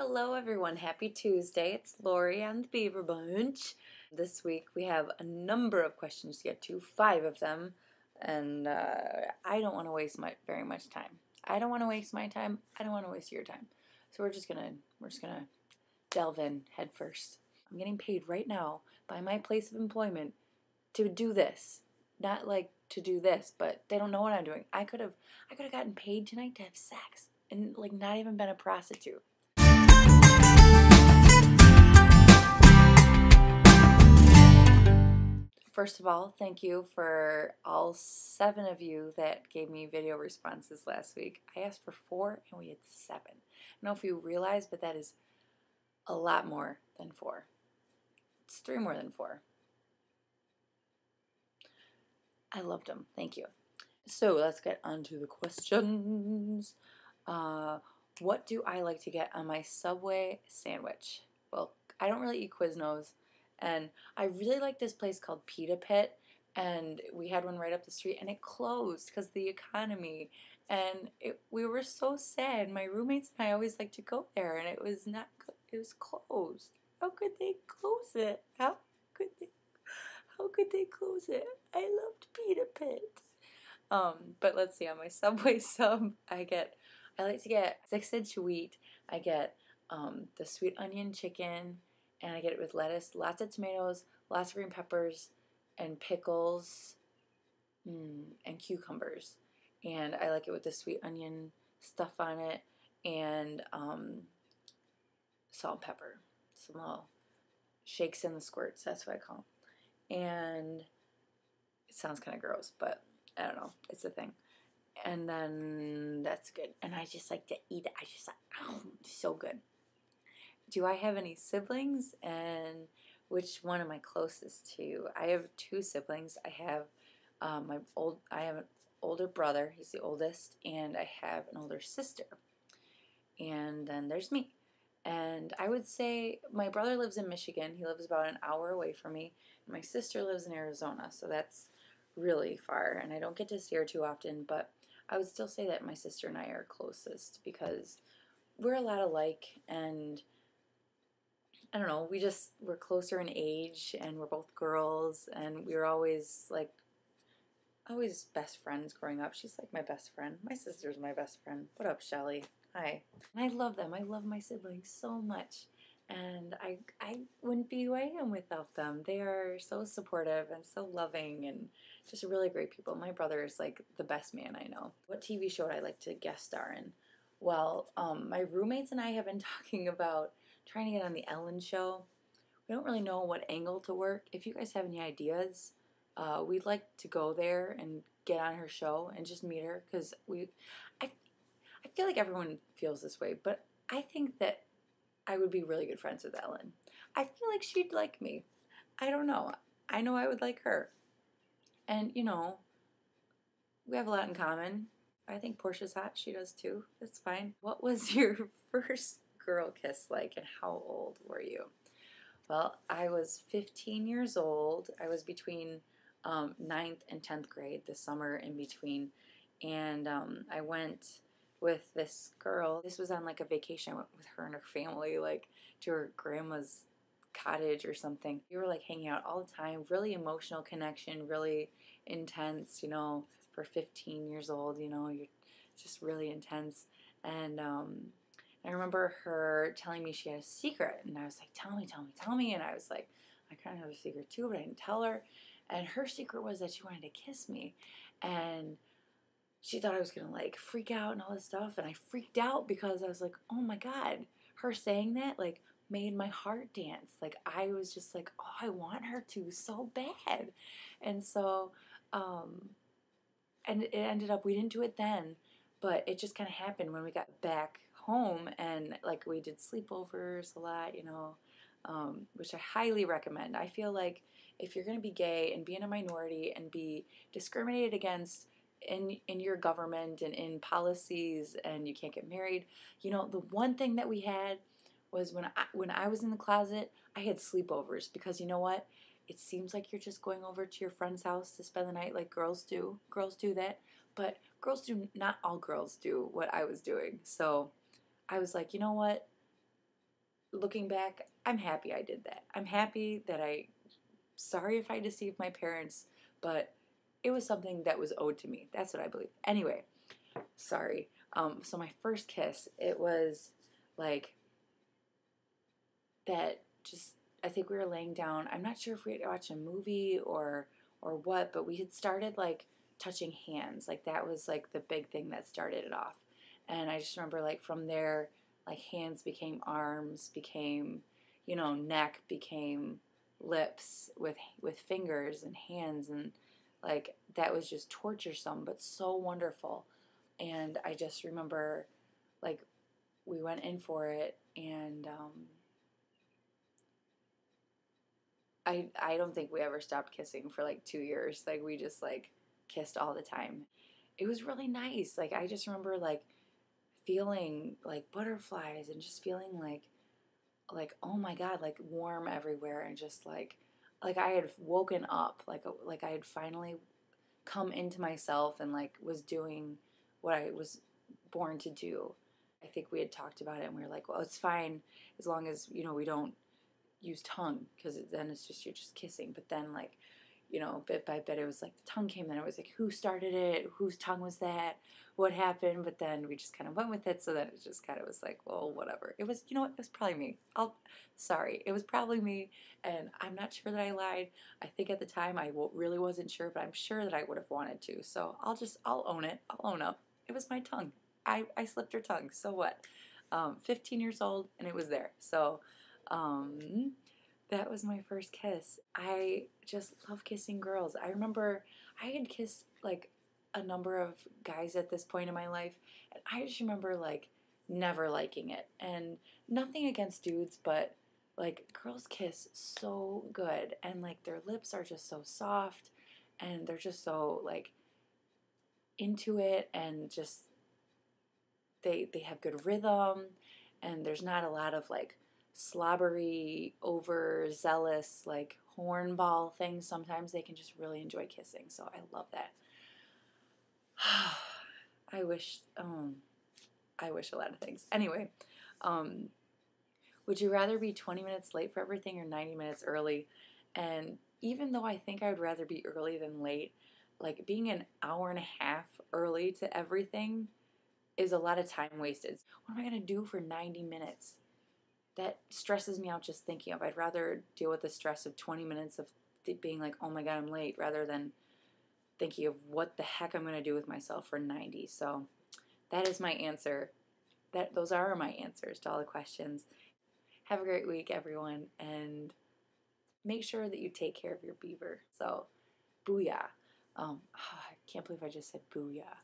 Hello everyone, happy Tuesday. It's Lori on the Beaver Bunch. This week we have a number of questions to get to, 5 of them, and I don't want to waste very much time. I don't want to waste my time. I don't want to waste your time. So we're just gonna delve in head first. I'm getting paid right now by my place of employment to do this. Not like to do this, but they don't know what I'm doing. I could have gotten paid tonight to have sex and like not even been a prostitute. First of all, thank you for all 7 of you that gave me video responses last week. I asked for 4 and we had 7. I don't know if you realize, but that is a lot more than 4. It's 3 more than 4. I loved them. Thank you. So let's get on to the questions. What do I like to get on my Subway sandwich? Well, I don't really eat Quiznos, and I really like this place called Pita Pit, and we had one right up the street, and it closed because of the economy, and we were so sad. My roommates and I always like to go there, and it was closed. How could they close it? How could they close it? I loved Pita Pit. But let's see, on my Subway sub, I like to get 6-inch wheat. I get the sweet onion chicken, and I get it with lettuce, lots of tomatoes, lots of green peppers, and pickles, and cucumbers. And I like it with the sweet onion stuff on it, and salt and pepper. Some little shakes in the squirts, that's what I call them. And it sounds kind of gross, but I don't know, it's a thing. And then that's good. And I just like to eat it. I just like, oh, so good. Do I have any siblings? And which one am I closest to? I have 2 siblings. I have an older brother. He's the oldest, and I have an older sister. And then there's me. And I would say my brother lives in Michigan. He lives about an hour away from me. And my sister lives in Arizona, so that's really far, and I don't get to see her too often, but I would still say that my sister and I are closest because we're a lot alike, and I don't know, we're closer in age, and we're both girls, and we were always best friends growing up. She's like my best friend. My sister's my best friend. What up, Shelly? Hi. And I love them. I love my siblings so much. And I wouldn't be who I am without them. They are so supportive and so loving and just really great people. My brother is like the best man I know. What TV show would I like to guest star in? Well, my roommates and I have been talking about trying to get on the Ellen show. We don't really know what angle to work. If you guys have any ideas, we'd like to go there and get on her show and just meet her because I feel like everyone feels this way, but I think that I would be really good friends with Ellen. I feel like she'd like me. I don't know. I know I would like her. And, you know, we have a lot in common. I think Portia's hot. She does too. That's fine. What was your first girl kiss like, and how old were you? Well, I was 15 years old. I was between 9th and 10th grade, the summer in between. And I went with this girl. This was on like a vacation. I went with her and her family, like to her grandma's cottage or something. We were like hanging out all the time. Really emotional connection, really intense, you know, for 15 years old, you know, you're just really intense. And I remember her telling me she had a secret, and I was like, tell me. And I was like, I kind of have a secret too, but I didn't tell her. And her secret was that she wanted to kiss me. And she thought I was going to like freak out and all this stuff. And I freaked out because I was like, oh my God, her saying that like made my heart dance. Like I was just like, oh, I want her to so bad. And so, and it ended up, we didn't do it then, but it just kind of happened when we got back home, and like we did sleepovers a lot, you know, which I highly recommend. I feel like if you're going to be gay and be in a minority and be discriminated against in your government and in policies, and you can't get married, you know, the one thing that we had was when I was in the closet, I had sleepovers, because you know what? It seems like you're just going over to your friend's house to spend the night like girls do. Girls do that, but not all girls do what I was doing. So I was like, you know what? looking back, I'm happy I did that. I'm happy that sorry if I deceived my parents, but it was something that was owed to me. That's what I believe. Anyway, sorry. So my first kiss, it was like that just, I think we were laying down. I'm not sure if we had watched a movie or what, but we had started like touching hands. Like that was like the big thing that started it off. And I just remember like from there, like hands became arms, became, neck, became lips with fingers and hands, and like that was just torturesome but so wonderful. And I just remember like we went in for it, and I don't think we ever stopped kissing for like 2 years. Like we just like kissed all the time. It was really nice. Like I just remember like feeling like butterflies and just feeling like oh my god, like warm everywhere, and just like I had woken up, like I had finally come into myself and like was doing what I was born to do. I think we had talked about it and we were like, well, it's fine as long as we don't use tongue, because then it's just you're just kissing. But then like bit by bit it was like the tongue came in. It was like, who started it, whose tongue was that, what happened? But then we just kind of went with it, so then it just kind of was like, well, whatever. It was, it was probably me. Sorry, it was probably me, and I'm not sure that I lied. I think at the time I really wasn't sure, but I'm sure that I would have wanted to, so I'll own it. I'll own up. It was my tongue. I slipped her tongue, so what? 15 years old and it was there. So that was my first kiss. I just love kissing girls. I remember I had kissed like a number of guys at this point in my life, and I just remember like never liking it. And nothing against dudes, but like girls kiss so good, and like their lips are just so soft, and they're just so like into it, and just they have good rhythm, and there's not a lot of like slobbery, overzealous, like hornball things. Sometimes they can just really enjoy kissing. So I love that. I wish, I wish a lot of things. Anyway, um, would you rather be 20 minutes late for everything or 90 minutes early? And even though I think I would rather be early than late, like being an hour and a half early to everything is a lot of time wasted. What am I going to do for 90 minutes? That stresses me out just thinking of. I'd rather deal with the stress of 20 minutes of being like, oh my god, I'm late, rather than thinking of what the heck I'm going to do with myself for 90. So that is my answer. Those are my answers to all the questions. Have a great week, everyone, and make sure that you take care of your beaver. So, booyah. I can't believe I just said booyah.